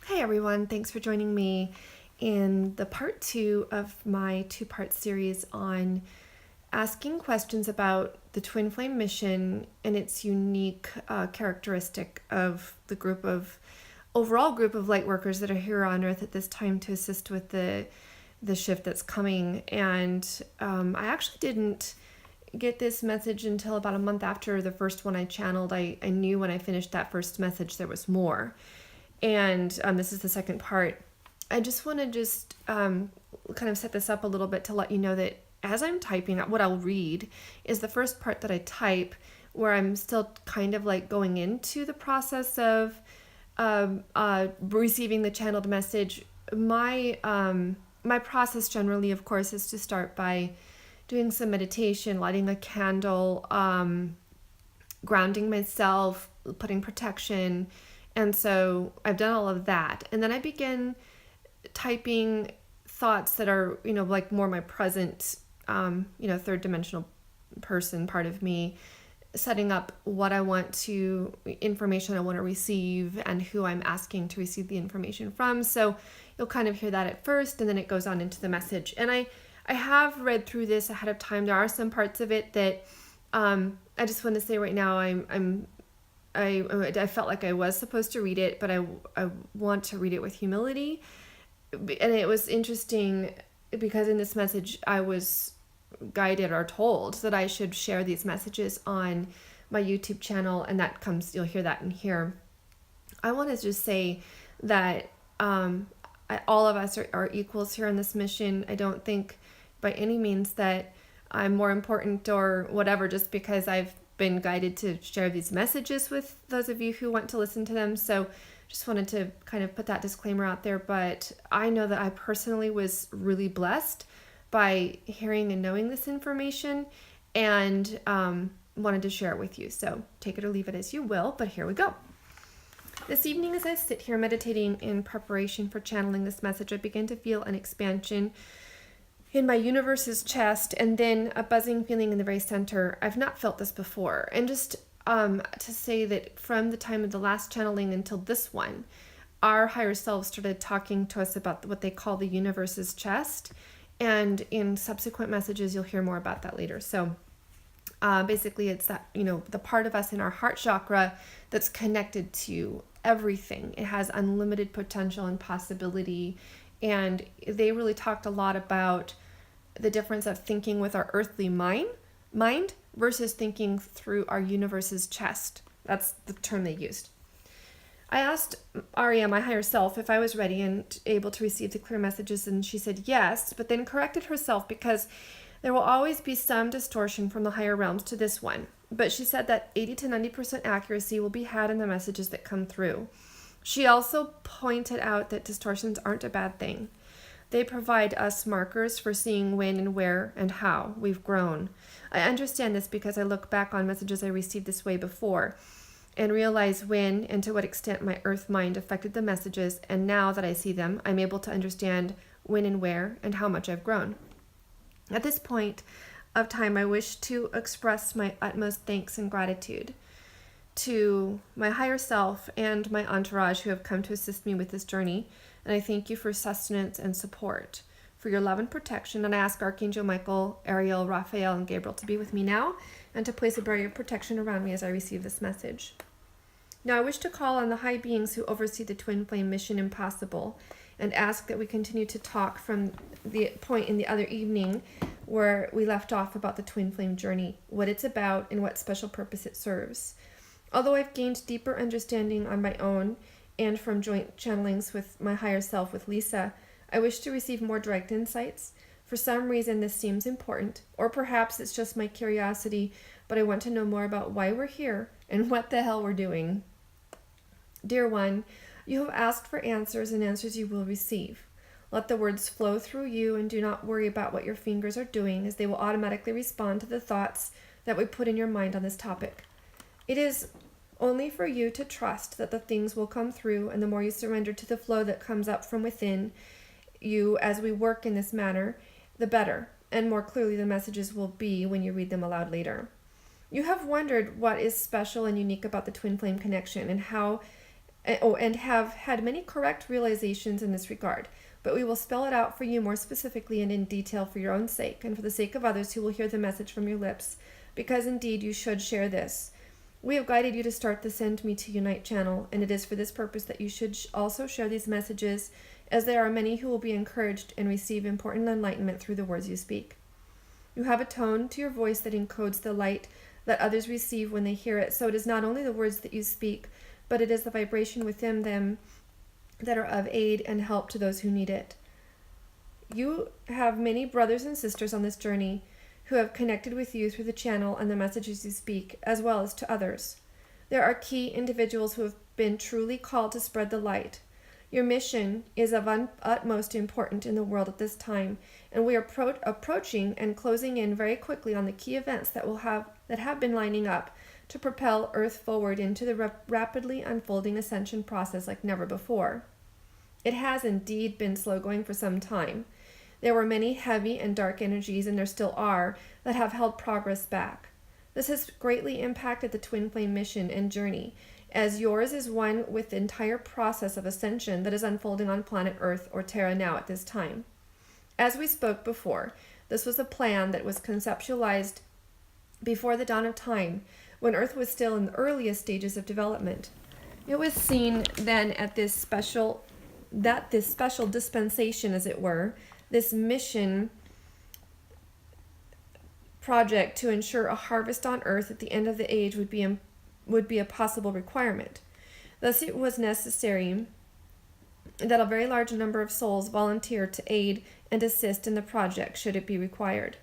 Hi everyone, thanks for joining me in the part two of my two-part series on asking questions about the Twin Flame mission and its unique characteristic of the overall group of light workers that are here on Earth at this time to assist with the shift that's coming. And I actually didn't get this message until about a month after the first one I channeled. I knew when I finished that first message there was more. And this is the second part. I just want to kind of set this up a little bit to let you know that as I'm typing, what I'll read is the first part that I type, where I'm still kind of like going into the process of receiving the channeled message. My process generally, of course, is to start by doing some meditation, lighting a candle, grounding myself, putting protection. And so I've done all of that. And then I begin typing thoughts that are, like more my present, third dimensional person part of me, setting up what I want information I want to receive and who I'm asking to receive the information from. So you'll kind of hear that at first, and then it goes on into the message. And I have read through this ahead of time. There are some parts of it that I just want to say right now I felt like I was supposed to read it, but I want to read it with humility. And it was interesting because in this message I was guided or told that I should share these messages on my YouTube channel, and you'll hear that in here. I want to just say that all of us are equals here on this mission. I don't think by any means that I'm more important or whatever just because I've been guided to share these messages with those of you who want to listen to them. So just wanted to kind of put that disclaimer out there. But I know that I personally was really blessed by hearing and knowing this information, and wanted to share it with you. So take it or leave it as you will, but here we go. This evening, as I sit here meditating in preparation for channeling this message, I begin to feel an expansion in my universe's chest, and then a buzzing feeling in the very center. I've not felt this before. And just to say that from the time of the last channeling until this one, our higher selves started talking to us about what they call the universe's chest. And in subsequent messages, you'll hear more about that later. So basically, it's that, the part of us in our heart chakra that's connected to everything. It has unlimited potential and possibility. And they really talked a lot about the difference of thinking with our earthly mind versus thinking through our universe's chest. That's the term they used. I asked Aria, my higher self, if I was ready and able to receive the clear messages, and she said yes, but then corrected herself because there will always be some distortion from the higher realms to this one. But she said that 80 to 90% accuracy will be had in the messages that come through. She also pointed out that distortions aren't a bad thing. They provide us markers for seeing when and where and how we've grown. I understand this because I look back on messages I received this way before and realize when and to what extent my earth mind affected the messages, and now that I see them, I'm able to understand when and where and how much I've grown. At this point of time, I wish to express my utmost thanks and gratitude to my higher self and my entourage who have come to assist me with this journey. And I thank you for sustenance and support, for your love and protection. And I ask Archangel Michael, Ariel, Raphael, and Gabriel to be with me now and to place a barrier of protection around me as I receive this message. Now I wish to call on the high beings who oversee the Twin Flame Mission Impossible and ask that we continue to talk from the point in the other evening where we left off about the Twin Flame journey, what it's about, and what special purpose it serves. Although I've gained deeper understanding on my own and from joint channelings with my higher self with Lisa, I wish to receive more direct insights. For some reason this seems important, or perhaps it's just my curiosity, but I want to know more about why we're here and what the hell we're doing. Dear one, you have asked for answers, and answers you will receive. Let the words flow through you, and do not worry about what your fingers are doing, as they will automatically respond to the thoughts that we put in your mind on this topic. It is only for you to trust that the things will come through, and the more you surrender to the flow that comes up from within you as we work in this manner, the better, and more clearly the messages will be when you read them aloud later. You have wondered what is special and unique about the Twin Flame connection and how and have had many correct realizations in this regard. But we will spell it out for you more specifically and in detail for your own sake, and for the sake of others who will hear the message from your lips, because indeed you should share this. We have guided you to start the Send Me to Unite channel, and it is for this purpose that you should also share these messages, as there are many who will be encouraged and receive important enlightenment through the words you speak. You have a tone to your voice that encodes the light that others receive when they hear it, so it is not only the words that you speak, but it is the vibration within them that are of aid and help to those who need it. You have many brothers and sisters on this journey who have connected with you through the channel and the messages you speak, as well as to others. There are key individuals who have been truly called to spread the light. Your mission is of utmost importance in the world at this time, and we are approaching and closing in very quickly on the key events that have been lining up to propel Earth forward into the rapidly unfolding ascension process like never before. It has indeed been slow going for some time. There were many heavy and dark energies, and there still are, that have held progress back. This has greatly impacted the Twin Flame mission and journey, as yours is one with the entire process of ascension that is unfolding on planet Earth or Terra now at this time. As we spoke before, this was a plan that was conceptualized before the dawn of time, when Earth was still in the earliest stages of development. It was seen then at this special dispensation, as it were, this mission project to ensure a harvest on Earth at the end of the age would be a possible requirement. Thus, it was necessary that a very large number of souls volunteer to aid and assist in the project should it be required.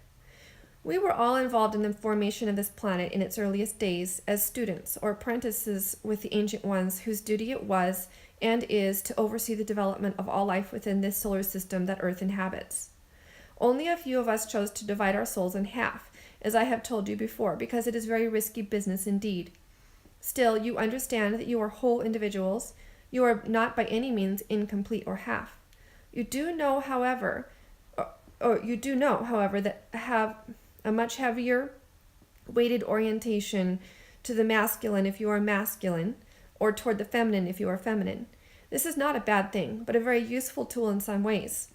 We were all involved in the formation of this planet in its earliest days as students or apprentices with the Ancient Ones, whose duty it was and is to oversee the development of all life within this solar system that Earth inhabits. Only a few of us chose to divide our souls in half, as I have told you before, because it is very risky business indeed. Still, you understand that you are whole individuals. You are not by any means incomplete or half. You do know, however, that have a much heavier weighted orientation to the masculine if you are masculine, or toward the feminine if you are feminine. This is not a bad thing, but a very useful tool in some ways.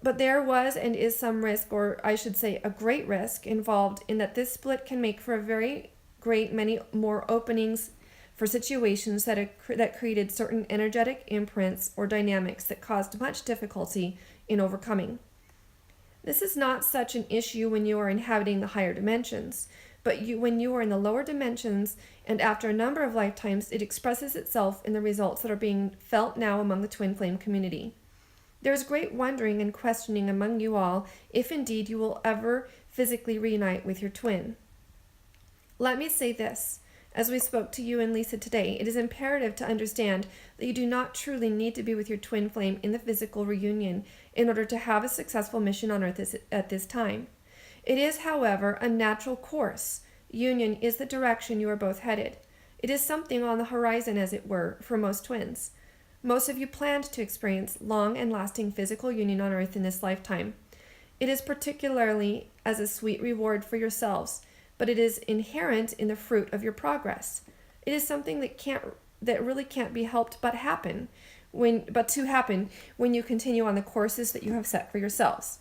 But there was and is some risk, or I should say a great risk, involved in that this split can make for a very great many more openings for situations that created certain energetic imprints or dynamics that caused much difficulty in overcoming. This is not such an issue when you are inhabiting the higher dimensions, but when you are in the lower dimensions, and after a number of lifetimes, it expresses itself in the results that are being felt now among the Twin Flame community. There is great wondering and questioning among you all if indeed you will ever physically reunite with your twin. Let me say this. As we spoke to you and Lisa today, it is imperative to understand that you do not truly need to be with your twin flame in the physical reunion in order to have a successful mission on Earth at this time. It is, however, a natural course. Union is the direction you are both headed. It is something on the horizon, as it were, for most twins. Most of you planned to experience long and lasting physical union on Earth in this lifetime. It is particularly as a sweet reward for yourselves, but it is inherent in the fruit of your progress. It is something that really can't be helped but happen when you continue on the courses that you have set for yourselves.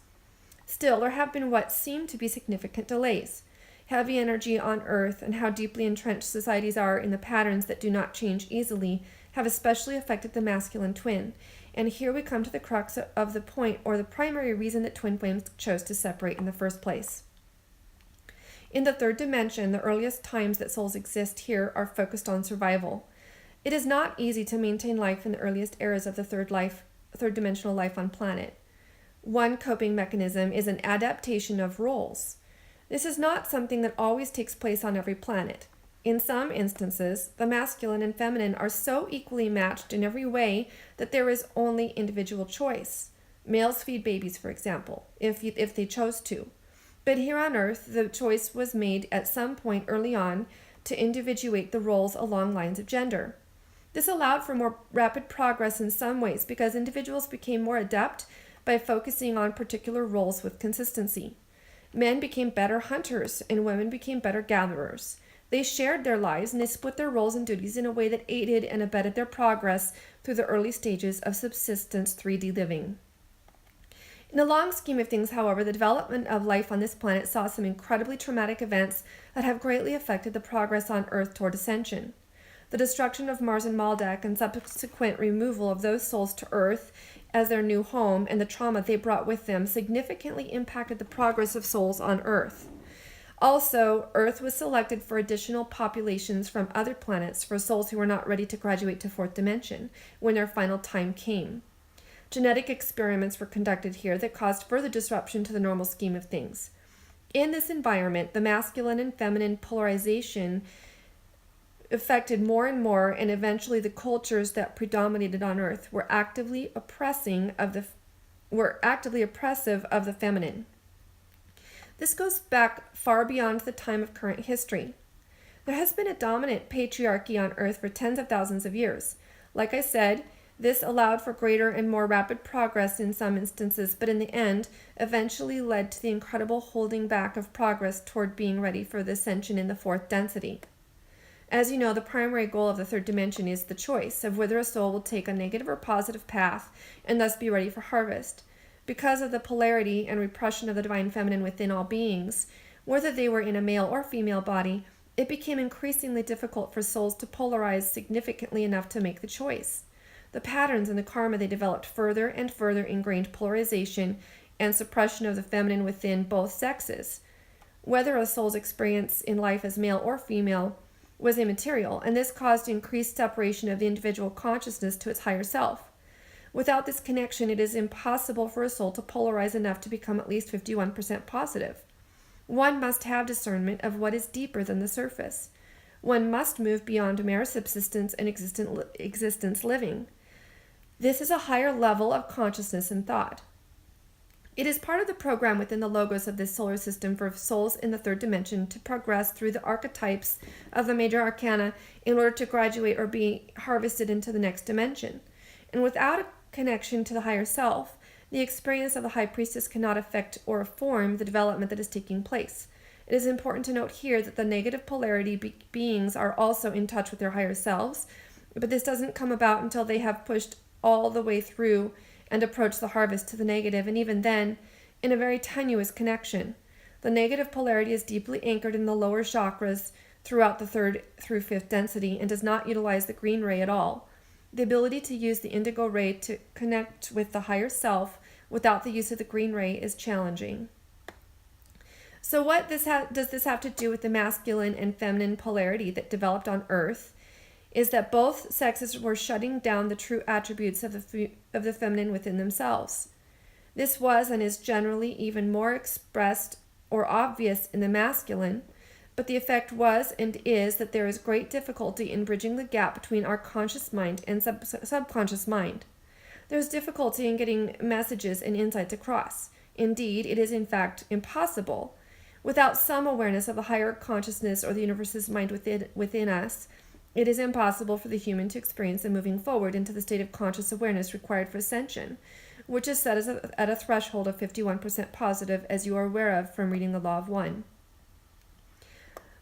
Still, there have been what seem to be significant delays. Heavy energy on Earth and how deeply entrenched societies are in the patterns that do not change easily have especially affected the masculine twin. And here we come to the crux of the point, or the primary reason that twin flames chose to separate in the first place. In the third dimension, the earliest times that souls exist here are focused on survival. It is not easy to maintain life in the earliest eras of the third dimensional life on planet. One coping mechanism is an adaptation of roles. This is not something that always takes place on every planet. In some instances, the masculine and feminine are so equally matched in every way that there is only individual choice. Males feed babies, for example, if they chose to. But here on Earth, the choice was made at some point early on to individuate the roles along lines of gender. This allowed for more rapid progress in some ways because individuals became more adept by focusing on particular roles with consistency. Men became better hunters and women became better gatherers. They shared their lives and they split their roles and duties in a way that aided and abetted their progress through the early stages of subsistence 3D living. In the long scheme of things, however, the development of life on this planet saw some incredibly traumatic events that have greatly affected the progress on Earth toward ascension. The destruction of Mars and Maldak and subsequent removal of those souls to Earth as their new home and the trauma they brought with them significantly impacted the progress of souls on Earth. Also, Earth was selected for additional populations from other planets for souls who were not ready to graduate to fourth dimension when their final time came. Genetic experiments were conducted here that caused further disruption to the normal scheme of things. In this environment, the masculine and feminine polarization affected more and more, and eventually the cultures that predominated on Earth were actively oppressive of the feminine. This goes back far beyond the time of current history. There has been a dominant patriarchy on Earth for tens of thousands of years. Like I said, this allowed for greater and more rapid progress in some instances, but in the end, eventually led to the incredible holding back of progress toward being ready for the ascension in the fourth density. As you know, the primary goal of the third dimension is the choice of whether a soul will take a negative or positive path and thus be ready for harvest. Because of the polarity and repression of the divine feminine within all beings, whether they were in a male or female body, it became increasingly difficult for souls to polarize significantly enough to make the choice. The patterns and the karma they developed further and further ingrained polarization and suppression of the feminine within both sexes. Whether a soul's experience in life as male or female was immaterial, and this caused increased separation of the individual consciousness to its higher self. Without this connection, it is impossible for a soul to polarize enough to become at least 51% positive. One must have discernment of what is deeper than the surface. One must move beyond mere subsistence and existence living. This is a higher level of consciousness and thought. It is part of the program within the logos of this solar system for souls in the third dimension to progress through the archetypes of the major arcana in order to graduate or be harvested into the next dimension. And without a connection to the higher self, the experience of the high priestess cannot affect or form the development that is taking place. It is important to note here that the negative polarity beings are also in touch with their higher selves, but this doesn't come about until they have pushed all the way through and approach the harvest to the negative, and even then, in a very tenuous connection. The negative polarity is deeply anchored in the lower chakras throughout the third through fifth density and does not utilize the green ray at all. The ability to use the indigo ray to connect with the higher self without the use of the green ray is challenging. So what does this have to do with the masculine and feminine polarity that developed on Earth? Is that both sexes were shutting down the true attributes of the feminine within themselves. This was and is generally even more expressed or obvious in the masculine, but the effect was and is that there is great difficulty in bridging the gap between our conscious mind and subconscious mind. There's difficulty in getting messages and insights across. Indeed, it is in fact impossible. Without some awareness of the higher consciousness or the universe's mind within us, it is impossible for the human to experience the moving forward into the state of conscious awareness required for ascension, which is set at a threshold of 51% positive, as you are aware of from reading the Law of One.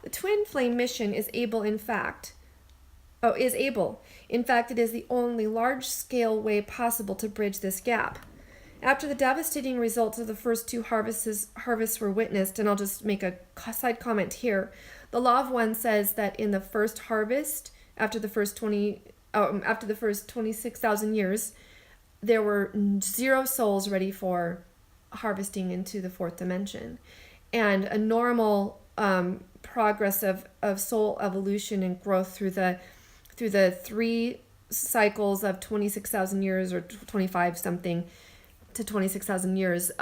The twin flame mission is able. In fact, it is the only large-scale way possible to bridge this gap. After the devastating results of the first two harvests were witnessed, and I'll just make a side comment here, the Law of One says that in the first harvest, after the first 26,000 years, there were 0 souls ready for harvesting into the fourth dimension, and a normal progress of soul evolution and growth through the 3 cycles of 26,000 years or 25 something to 26,000 years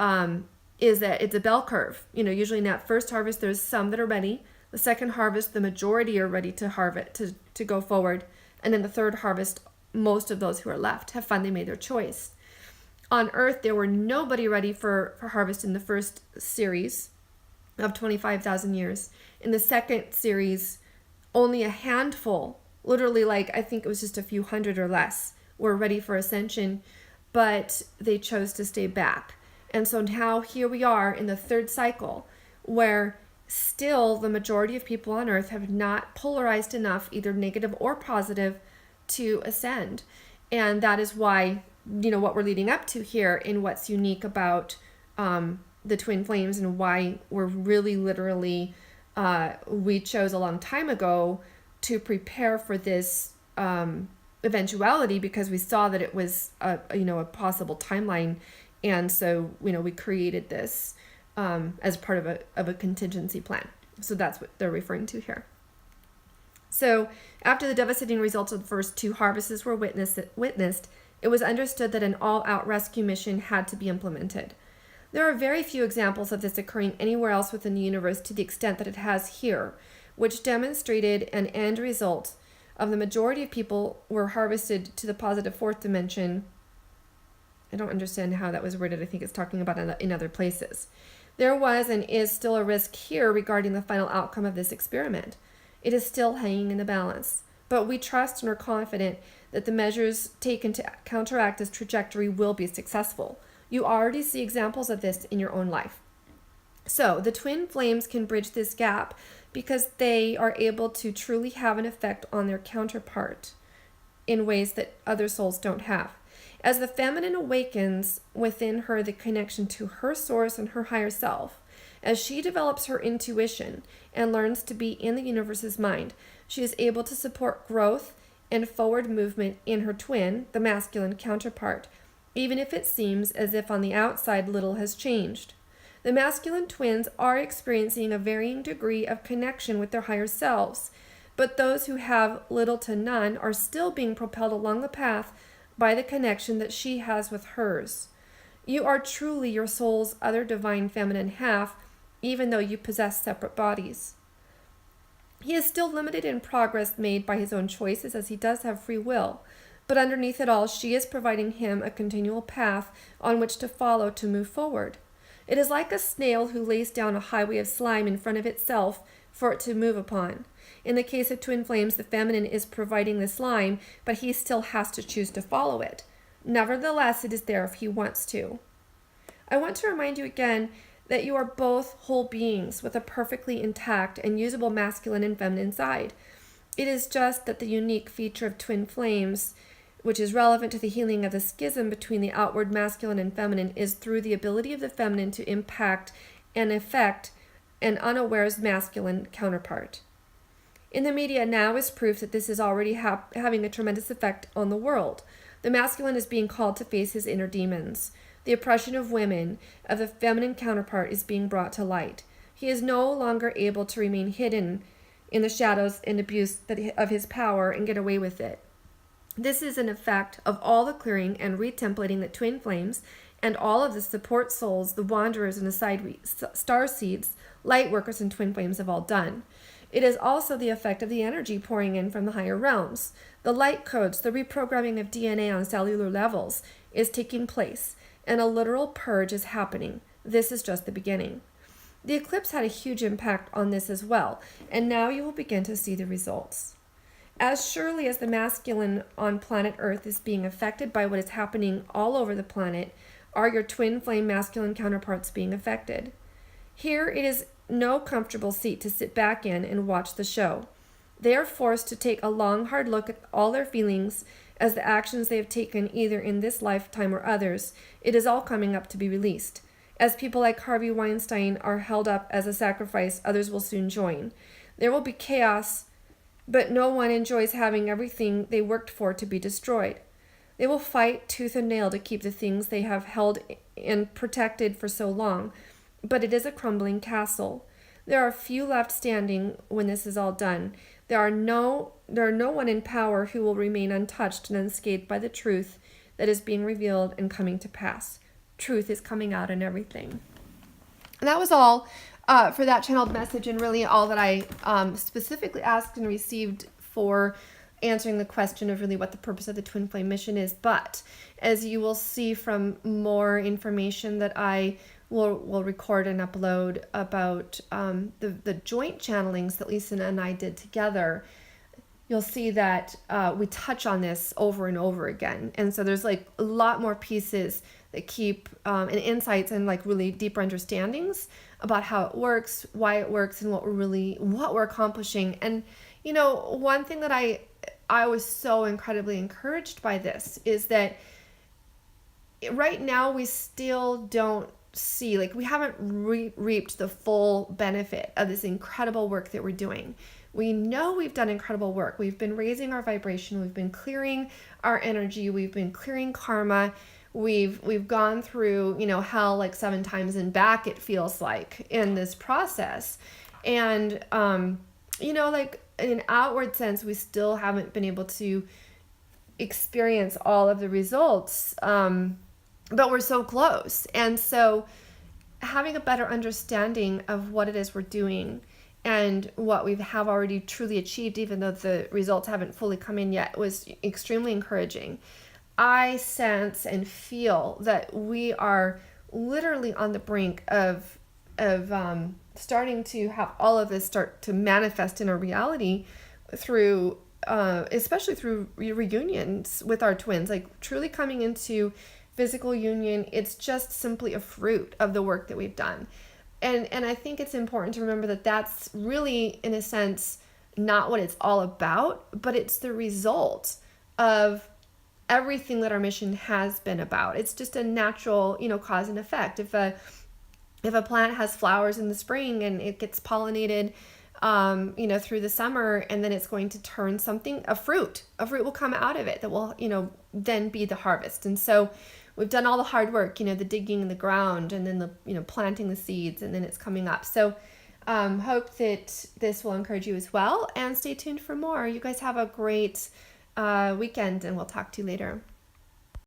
is that it's a bell curve. Usually in that first harvest, there's some that are ready. The second harvest, the majority are ready to harvest, to go forward. And then the third harvest, most of those who are left have finally made their choice. On Earth, there were nobody ready for harvest in the first series of 25,000 years. In the second series, only a handful, literally I think it was just a few hundred or less, were ready for ascension, but they chose to stay back. And so now here we are in the third cycle, where still the majority of people on Earth have not polarized enough, either negative or positive, to ascend. And that is why, what we're leading up to here and what's unique about the twin flames, and why we're really literally, we chose a long time ago to prepare for this eventuality, because we saw that it was a possible timeline. And so, we created this as part of a contingency plan. So that's what they're referring to here. So after the devastating results of the first 2 harvests were witnessed, it was understood that an all-out rescue mission had to be implemented. There are very few examples of this occurring anywhere else within the universe to the extent that it has here, which demonstrated an end result of the majority of people were harvested to the positive 4th dimension. I don't understand how that was worded. I think it's talking about in other places. There was and is still a risk here regarding the final outcome of this experiment. It is still hanging in the balance, but we trust and are confident that the measures taken to counteract this trajectory will be successful. You already see examples of this in your own life. So the twin flames can bridge this gap because they are able to truly have an effect on their counterpart in ways that other souls don't have. As the feminine awakens within her the connection to her source and her higher self, as she develops her intuition and learns to be in the universe's mind, she is able to support growth and forward movement in her twin, the masculine counterpart, even if it seems as if on the outside little has changed. The masculine twins are experiencing a varying degree of connection with their higher selves, but those who have little to none are still being propelled along the path by the connection that she has with hers. You are truly your soul's other divine feminine half, even though you possess separate bodies. He is still limited in progress made by his own choices, as he does have free will, but underneath it all, she is providing him a continual path on which to follow to move forward. It is like a snail who lays down a highway of slime in front of itself for it to move upon. In the case of twin flames, the feminine is providing the slime, but he still has to choose to follow it. Nevertheless, it is there if he wants to. I want to remind you again that you are both whole beings with a perfectly intact and usable masculine and feminine side. It is just that the unique feature of twin flames, which is relevant to the healing of the schism between the outward masculine and feminine, is through the ability of the feminine to impact and affect an unawares masculine counterpart. In the media now is proof that this is already having a tremendous effect on the world. The masculine is being called to face his inner demons. The oppression of women, of the feminine counterpart, is being brought to light. He is no longer able to remain hidden in the shadows and abuse of his power and get away with it. This is an effect of all the clearing and retemplating that twin flames and all of the support souls, the wanderers and the star seeds, light workers and twin flames have all done. It is also the effect of the energy pouring in from the higher realms. The light codes, the reprogramming of DNA on cellular levels is taking place, and a literal purge is happening. This is just the beginning. The eclipse had a huge impact on this as well, and now you will begin to see the results. As surely as the masculine on planet Earth is being affected by what is happening all over the planet, are your twin flame masculine counterparts being affected. Here it is no comfortable seat to sit back in and watch the show. They are forced to take a long, hard look at all their feelings as the actions they have taken either in this lifetime or others. It is all coming up to be released. As people like Harvey Weinstein are held up as a sacrifice, others will soon join. There will be chaos, but no one enjoys having everything they worked for to be destroyed. They will fight tooth and nail to keep the things they have held and protected for so long, but it is a crumbling castle. There are few left standing when this is all done. There are no one in power who will remain untouched and unscathed by the truth that is being revealed and coming to pass. Truth is coming out in everything. And that was all for that channeled message, and really all that I specifically asked and received for answering the question of really what the purpose of the Twin Flame mission is. But as you will see from more information that I will record and upload about the joint channelings that Lisa and I did together, you'll see that we touch on this over and over again. And so there's like a lot more pieces that keep and insights and like really deeper understandings about how it works, why it works, and what we're accomplishing. And one thing that I was so incredibly encouraged by this is that right now we still don't see, like, we haven't reaped the full benefit of this incredible work that we're doing. We know we've done incredible work. We've been raising our vibration. We've been clearing our energy. We've been clearing karma. We've gone through, hell like 7 times and back, it feels like, in this process. And, like in an outward sense, we still haven't been able to experience all of the results. But we're so close. And so having a better understanding of what it is we're doing and what we have already truly achieved, even though the results haven't fully come in yet, was extremely encouraging. I sense and feel that we are literally on the brink of starting to have all of this start to manifest in our reality through, especially through reunions with our twins, like truly coming into physical union. It's just simply a fruit of the work that we've done. And I think it's important to remember that that's really, in a sense, not what it's all about, but it's the result of everything that our mission has been about. It's just a natural, cause and effect. If a plant has flowers in the spring and it gets pollinated, through the summer, and then it's going to turn a fruit will come out of it that will, then be the harvest. And so we've done all the hard work, the digging in the ground, and then the, planting the seeds, and then it's coming up. So hope that this will encourage you as well, and stay tuned for more. You guys have a great weekend, and we'll talk to you later.